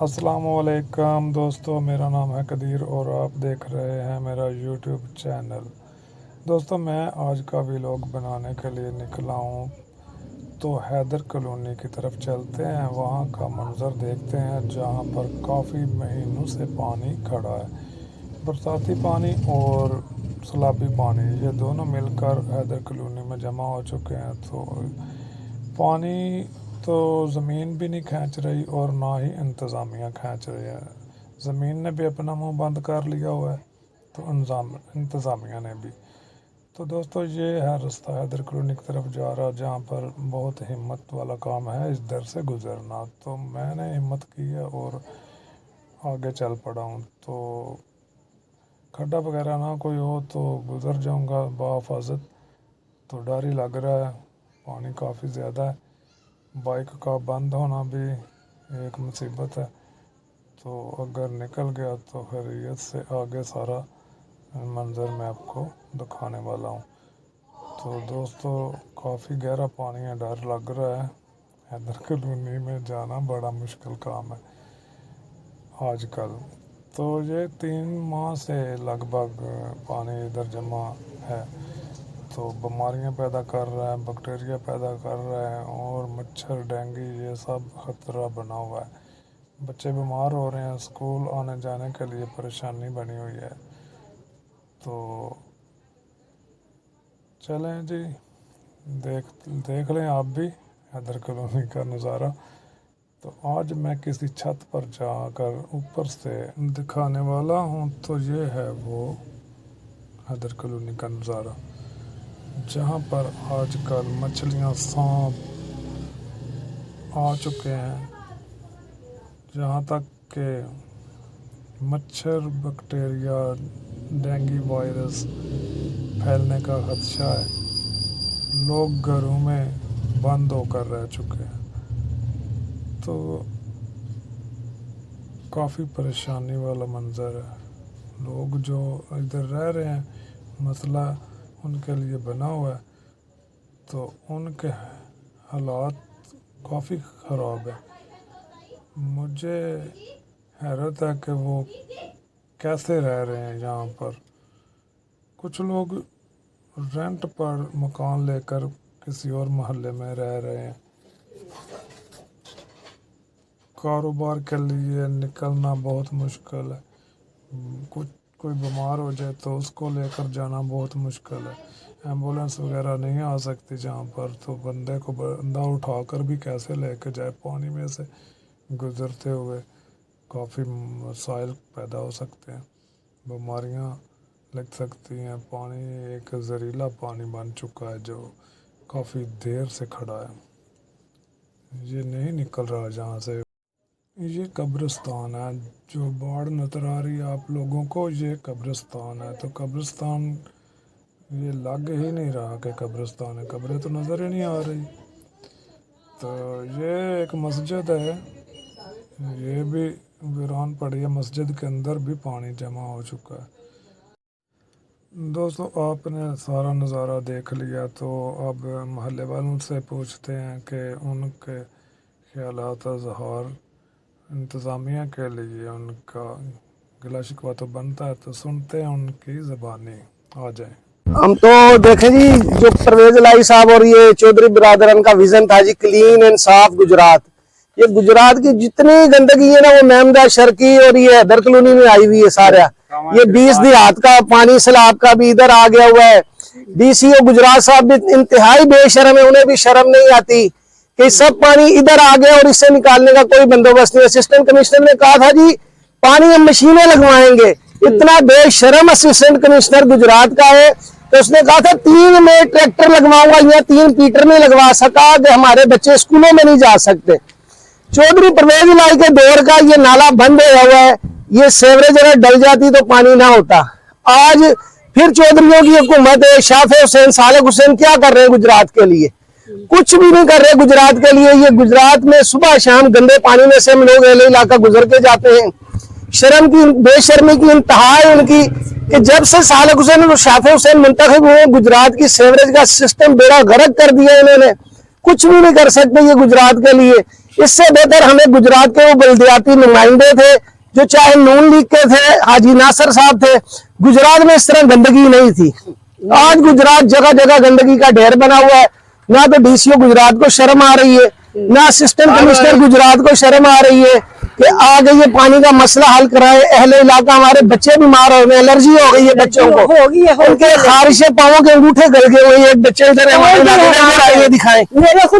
अस्सलामुअलैकुम दोस्तों, मेरा नाम है कदीर और आप देख रहे हैं मेरा यूट्यूब चैनल। दोस्तों, मैं आज का व्लॉग बनाने के लिए निकला हूँ, तो हैदर कॉलोनी की तरफ चलते हैं। वहाँ का मंज़र देखते हैं जहाँ पर काफ़ी महीनों से पानी खड़ा है। बरसाती पानी और सैलाबी पानी, ये दोनों मिलकर हैदर कॉलोनी में जमा हो चुके हैं। तो पानी तो ज़मीन भी नहीं खींच रही और ना ही इंतज़ामिया खींच रही है। ज़मीन ने भी अपना मुंह बंद कर लिया हुआ है, तो इंतज़ामिया ने भी। तो दोस्तों, ये है रास्ता हैदर कॉलोनी की तरफ जा रहा, जहाँ पर बहुत हिम्मत वाला काम है इधर से गुज़रना। तो मैंने हिम्मत की है और आगे चल पड़ा हूँ। तो खड्डा वगैरह ना कोई हो तो गुज़र जाऊँगा बाहिफ़ाज़त। तो डर ही लग रहा है, पानी काफ़ी ज़्यादा है। बाइक का बंद होना भी एक मुसीबत है। तो अगर निकल गया तो फिर इससे आगे सारा मंज़र मैं आपको दिखाने वाला हूँ। तो दोस्तों, काफ़ी गहरा पानी है, डर लग रहा है। हैदर कॉलोनी में जाना बड़ा मुश्किल काम है आजकल। तो ये 3 माह से लगभग पानी इधर जमा है, तो बीमारियां पैदा कर रहा है, बैक्टीरिया पैदा कर रहा है और मच्छर, डेंगू, ये सब ख़तरा बना हुआ है। बच्चे बीमार हो रहे हैं, स्कूल आने जाने के लिए परेशानी बनी हुई है। तो चलें जी, देख लें आप भी हैदर कॉलोनी का नज़ारा। तो आज मैं किसी छत पर जाकर ऊपर से दिखाने वाला हूँ। तो ये है वो हैदर कॉलोनी का नज़ारा, जहाँ पर आजकल मछलियाँ, सांप आ चुके हैं। जहाँ तक के मच्छर, बैक्टीरिया, डेंगू वायरस फैलने का खदशा है। लोग घरों में बंद होकर रह चुके हैं। तो काफ़ी परेशानी वाला मंज़र है। लोग जो इधर रह रहे हैं, मसला उनके लिए बना हुआ है, तो उनके हालात काफ़ी ख़राब है। मुझे हैरत है कि वो कैसे रह रहे हैं यहाँ पर। कुछ लोग रेंट पर मकान लेकर किसी और मोहल्ले में रह रहे हैं। कारोबार के लिए निकलना बहुत मुश्किल है। कोई बीमार हो जाए तो उसको लेकर जाना बहुत मुश्किल है। एम्बुलेंस वगैरह नहीं आ सकती जहाँ पर, तो बंदा उठाकर भी कैसे लेके जाए। पानी में से गुज़रते हुए काफ़ी मसाइल पैदा हो सकते हैं, बीमारियाँ लग सकती हैं। पानी एक जहरीला पानी बन चुका है जो काफ़ी देर से खड़ा है, ये नहीं निकल रहा जहाँ से। ये कब्रिस्तान है, जो बाढ़ नज़र आ रही है आप लोगों को, ये कब्रिस्तान है। तो कब्रिस्तान ये लग ही नहीं रहा कि कब्रिस्तान है, कब्रें तो नज़र ही नहीं आ रही। तो ये एक मस्जिद है, ये भी वीरान पड़ी है। मस्जिद के अंदर भी पानी जमा हो चुका है। दोस्तों, आपने सारा नज़ारा देख लिया, तो अब मोहल्ले वालों से पूछते हैं कि उनके ख्यालात इज़हार इंतज़ामिया के लिए उनका गिला शिकवा तो बनता है। तो सुनते हैं उनकी ज़बानी। आ जाए। हम तो देखें जी, जो परवेज लाई साहब और ये चौधरी बिरादरन का विजन था जी, क्लीन एंड साफ गुजरात। ये गुजरात की जितनी गंदगी है ना, वो मेमदा शहर की और ये हैदर कॉलोनी में आई हुई है सारा। ये 20 देहात का पानी सैलाब का भी इधर आ गया हुआ है। डीसीओ गुजरात साहब भी इंतहाई बेशर्म है, उन्हें भी शर्म नहीं आती कि सब पानी इधर आ गया और इससे निकालने का कोई बंदोबस्त नहीं। असिस्टेंट कमिश्नर ने कहा था जी पानी हम मशीनें लगवाएंगे। इतना बेशर्म असिस्टेंट कमिश्नर गुजरात का है, तो उसने कहा था 3 में ट्रैक्टर लगवाऊंगा, या 3 पीटर नहीं लगवा सका कि हमारे बच्चे स्कूलों में नहीं जा सकते। चौधरी परवेज लाई के दौर का ये नाला बंद हुआ है, ये सेवरेज अगर डल जाती तो पानी ना होता। आज फिर चौधरियों की हुकूमत है, शाफे हुसैन, सालेक हुसैन क्या कर रहे हैं गुजरात के लिए? कुछ भी नहीं कर रहे गुजरात के लिए। ये गुजरात में सुबह शाम गंदे पानी में से हम लोग एल इलाका गुजर के जाते हैं। शर्म की, बेशर्मी की इंतहा है उनकी कि जब से सालेक हुसैन और शाफे हुसैन मुंतखब हुए, गुजरात की सेवरेज का सिस्टम बेड़ा गर्क कर दिया इन्होंने। कुछ भी नहीं कर सकते ये गुजरात के लिए। इससे बेहतर हमें गुजरात के वो बल्दियाती नुमाइंदे थे जो चाहे नून लीग के थे, हाजी नासर साहब थे, गुजरात में इस तरह गंदगी नहीं थी। आज गुजरात जगह जगह गंदगी का ढेर बना हुआ है। ना तो डीसीओ गुजरात को शर्म आ रही है, ना असिस्टेंट कमिश्नर गुजरात को शर्म आ रही है कि आगे ये पानी का मसला हल कराए। अहले इलाका हमारे बच्चे बीमार हो गए, एलर्जी हो गई है बच्चों को, उनके खारिशे पाँवों के अंगूठे गल गए हुए। एक बच्चे इधर हमारे दिखाएं, ये देखो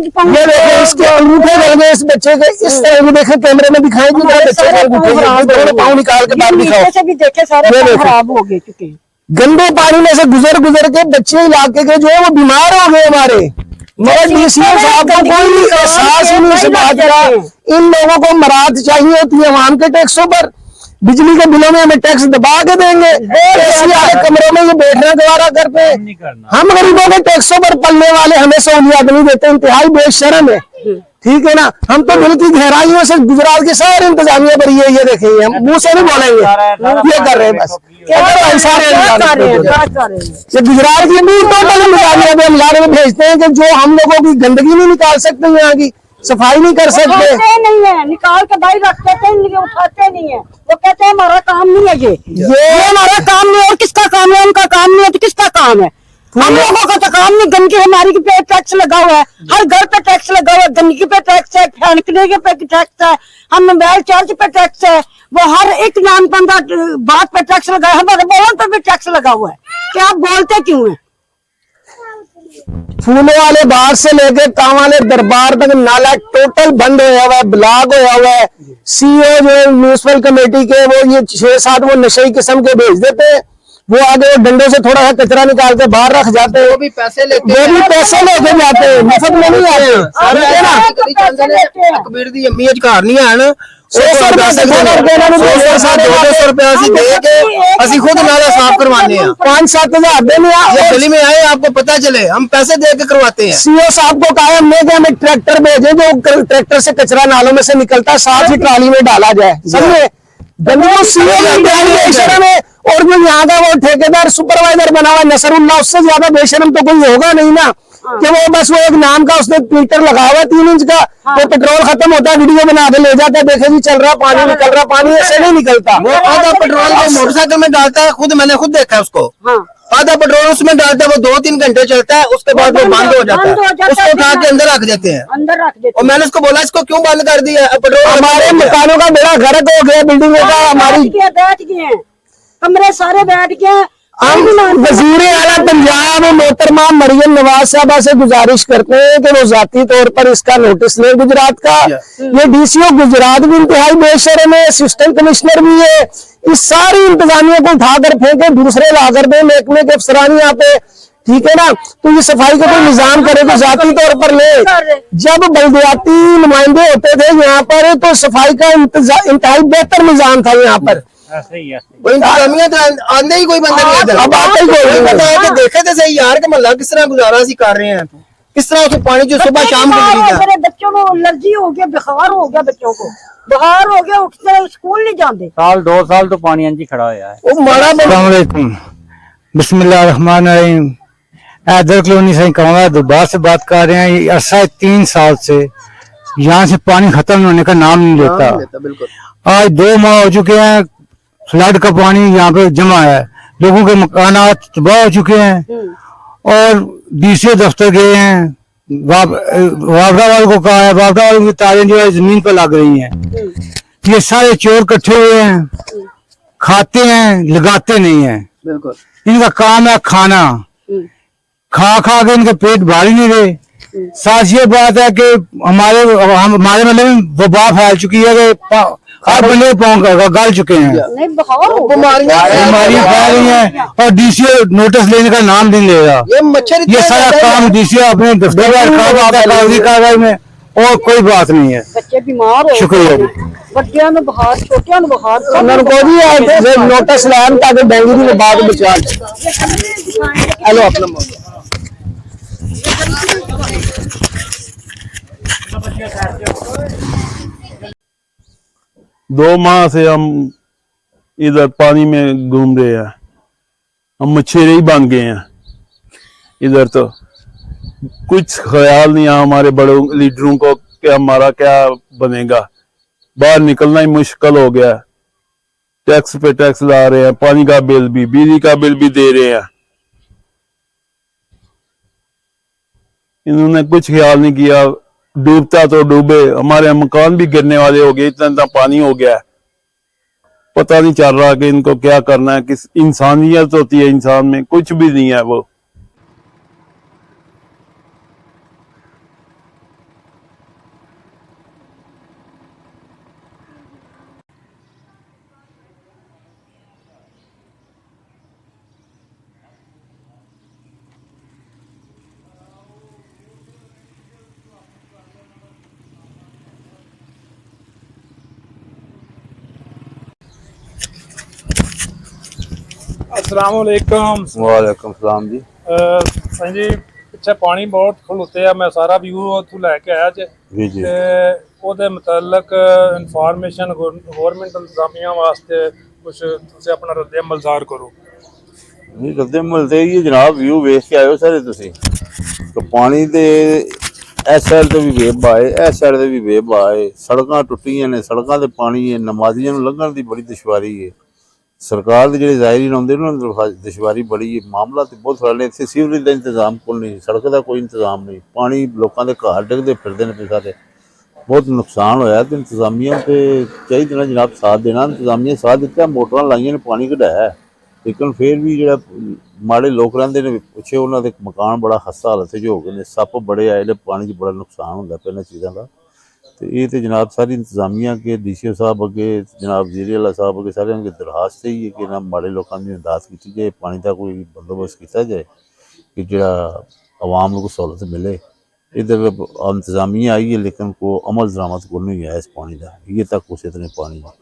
इसके अंगूठे गल गए इस बच्चे के, इस तरह भी देखे कैमरे में दिखाएं कि बच्चे के अंगूठे पाँव निकाल के बाहर दिखाओ। गंदे पानी में से गुजर गुजर के बच्चे इलाके के जो है वो बीमार हो गए हमारे। मगर डीसीओ साहब को कोई एहसास ही नहीं इस बात का। इन लोगों को मराहत चाहिए होती है आवाम के टैक्सों पर। बिजली के बिलों में हमें टैक्स दबा के देंगे, एसी वाले कमरों में ये बैठना गवारा करते हैं। हम गरीबों के टैक्सों पर पलने वाले हमें सहूलियत नहीं देते, इंतहाई बेशर्म है। ठीक है ना, हम तो दिल की गहराइयों से गुजरात की सारी इंतजामिया पर ये देखेंगे, हम मुंह से नहीं बोलेंगे, ये कर रहे हैं बस। ये गुजरात की भी टोटल इंतजामिया पे हम लाने में भेजते हैं कि जो हम लोगों की गंदगी नहीं निकाल सकते, यहाँ की सफाई नहीं कर सकते, नहीं है, निकाल के भाई रखते थे, उठाते नहीं है। वो कहते हैं हमारा काम नहीं है, ये हमारा काम नहीं है। और किसका काम है? उनका काम नहीं है तो किसका काम है? हम लोगों का तो काम नहीं। गंदगी हमारी पे टैक्स लगा हुआ है, हर घर पे टैक्स लगा हुआ है, गंदगी पे टैक्स है, फेंकने के पे टैक्स है, हम मोबाइल चार्ज पे टैक्स है, वो हर एक नाम पंदा बात पे टैक्स लगा है, हमारे बोलन पर भी टैक्स लगा हुआ है। क्या आप बोलते क्यों है? फूलों वाले बाहर से लेके काम वाले दरबार तक नाला टोटल बंद होया हुआ है, ब्लॉक होया हुआ है। सीओ जो म्यूनिसिपल कमेटी के वो ये 6-7 वो नशे किस्म के भेज देते हैं, वो आगे वो डंडों से थोड़ा सा कचरा निकाल के बाहर रख जाते हैं, वो भी पैसे लेके जाते हैं, मुफ्त में नहीं आते। खुद नाला साफ करवाने हैं, 5-7 हजार देने गली में आए आपको पता चले, हम पैसे दे के करवाते हैं। सीओ साहब को कहा हमने कि हमें ट्रैक्टर भेजे जो ट्रैक्टर से कचरा नालों में से निकलता है, साफ ही ट्राली में डाला जाए। समझे, गंदगी सीओ में। और जो यहाँ का वो ठेकेदार सुपरवाइजर बना हुआ नसरुल्लाह, उससे ज्यादा बेशरम तो कोई होगा नहीं ना, कि वो बस वो एक नाम का उसने मीटर लगा हुआ 3 इंच का, तो पेट्रोल खत्म होता है वीडियो बना के ले जाता है, देखे जी चल रहा पानी निकल रहा, पानी ऐसे नहीं निकलता। वो आधा पेट्रोल को मोटरसाइकिल में डालता है, मैंने खुद देखा है उसको। आधा पेट्रोल उसमें डालता है, वो 2-3 घंटे चलता है, उसके बाद वो बंद हो जाता है, उसको उठा के अंदर रख देते हैं, अंदर रख देते। और मैंने उसको बोला इसको क्यों बंद कर दिया? पेट्रोल हमारे मकानों का बेड़ा गर्क हो गया, बिल्डिंगों का हमारी बैठ गए हैं, कमरे सारे बैठ गए। हम वजीर आला पंजाब मोहतरमा मरियम नवाज साहबा से गुजारिश करते हैं कि वो जाती तौर पर इसका नोटिस लें गुजरात का। ये डीसीओ गुजरात भी इंतहाई बेशर्म है, असिस्टेंट कमिश्नर भी है, इस सारी इंतजामिया को उठाकर फेंके, दूसरे लाकर दे महकमे के अफसरानी यहाँ पे। ठीक है ना, तो ये सफाई का कोई निजाम करे तो जाती तौर पर ले। जब बल्दियाती नुमाइंदे होते थे यहाँ पर तो सफाई का इंतहाई बेहतर निजाम था यहाँ पर। इंतजामिया तो आंदे ही कोई बंदा नहीं आता। अब आते ही कोई नहीं। देखे थे सही यार के मोहल्ला किस तरह गुजारा सी कर रहे हैं, किस तरह उसको पानी जो सुबह शाम को मेरे बच्चों को एलर्जी हो गया, बुखार हो गया, बच्चों को बुखार हो गया, उठते स्कूल नहीं जाते। 2 साल तो पानी अंजी खड़ा होया है। अस्सलाम वालेकुम, बिस्मिल्लाहिर्रहमानिर्रहीम। हैदर कॉलोनी से कहूँगा दोबारा से बात कर रहे हैं। अरसा 3 साल से यहाँ से पानी खत्म होने का नाम नहीं लेता। आज 2 माह हो चुके हैं, फ्लड का पानी यहाँ पे जमा है, लोगों के मकानात तबाह हो चुके हैं। और डीसी दफ्तर गए हैं, वापडा वालों को कहा है, वापडा वालों की तारें जो है जमीन पर लग रही हैं। ये सारे चोर इकट्ठे हुए हैं, खाते हैं, लगाते नहीं है। इनका काम है खाना, खा खा के इनका पेट भारी नहीं रहे। साथ ये बात है कि हमारे मतलब में वबा फैल चुकी है कि हर बंदे गल चुके हैं, बीमारियां फैल रही हैं, और डीसीओ नोटिस लेने का नाम नहीं ले रहा। ये मच्छर ये सारा काम डीसीओ अपने दफ्तर कागजी कार्रवाई में, और कोई बात नहीं है। बच्चे बीमार हो, शुक्रिया जी। बच्चों में बुखार, छोटियों में बुखार, नोटिस लाया ताकि डेंगू की वबा को बचा। हेलो अपना 2 माह से हम इधर पानी में घूम रहे हैं, हम मछेरे ही बन गए हैं। इधर तो कुछ ख्याल नहीं है हमारे बड़ों लीडरों को कि हमारा क्या बनेगा। बाहर निकलना ही मुश्किल हो गया। टैक्स पे टैक्स ला रहे हैं, पानी का बिल भी, बिजली का बिल भी दे रहे हैं। इन्होंने कुछ ख्याल नहीं किया। डूबता तो डूबे, हमारे मकान भी गिरने वाले हो गए, इतना इतना पानी हो गया। पता नहीं चल रहा कि इनको क्या करना है। किस इंसानियत होती है इंसान में, कुछ भी नहीं है वो। अस्सलाम वालेकुम। वालेकुम सलाम जी। हाँ जी, ਪਿੱਛੇ ਪਾਣੀ ਬਹੁਤ ਖਲੋਤੇ ਆ। ਮੈਂ ਸਾਰਾ ਵਿਊ ਉੱਥੋਂ ਲੈ ਕੇ ਆਇਆ ਜੇ जी जी ਤੇ ਉਹਦੇ ਮੁਤਲਕ ਇਨਫੋਰਮੇਸ਼ਨ ਗਵਰਨਮੈਂਟ ਇੰਤਜ਼ਾਮੀਆਂ ਵਾਸਤੇ ਕੁਝ ਤੁਸੀਂ ਆਪਣਾ ਰੱਦ ਅਮਲ ਜ਼ਾਹਰ ਕਰੋ। नहीं रद्दे मिलते ही जनाब व्यू वेख के आयो सारे तुसी तो पानी दे इस साइड ते भी वेब आए, इस साइड ते भी वेब आए। सड़कां टुट्टियां ने, सड़कां ते पानी है। नमाजियां नूं लंघण दी बड़ी दुश्वारी है। सरकार दे जेहड़े ज़ायरीन आउंदे ने उन्हां नूं दुश्वारी बड़ी है। मामला ते बहुत सारे इत्थे सीवरेज दा इंतजाम कोई नहीं, सड़क दा कोई इंतजाम नहीं। पानी लोकां दे घर डिगदे फिरदे ने सारे। बहुत नुकसान होया ते इंतजामिया ते चाहिए ना जनाब साथ देना। इंतजामिया साथ दिता, मोटरां लाइयां ने, पानी कढाया, लेकिन फिर भी जो माड़े लोग रहिंदे ने पिछे उन्हां दे मकान बड़ा खस्ता हालत च हो गए ने। सप्प बड़े आए ने, पानी च बड़ा नुकसान होंदा पिया इन्हां चीज़ां दा। तो ये तो जनाब सारी इंतजामिया के DCO साहब अगे, जनाब वज़ीर आला साहब अगे सारे अगे दरखास्त है कि इन्हां माड़े लोकां दी इमदाद की जाए, पानी का कोई बंदोबस्त किया जाए कि जो आवाम को सहूलत मिले। इधर इंतजामिया आई है लेकिन को अमल दरामद को नहीं है इस पानी का, ये तक उस इतने पानी है।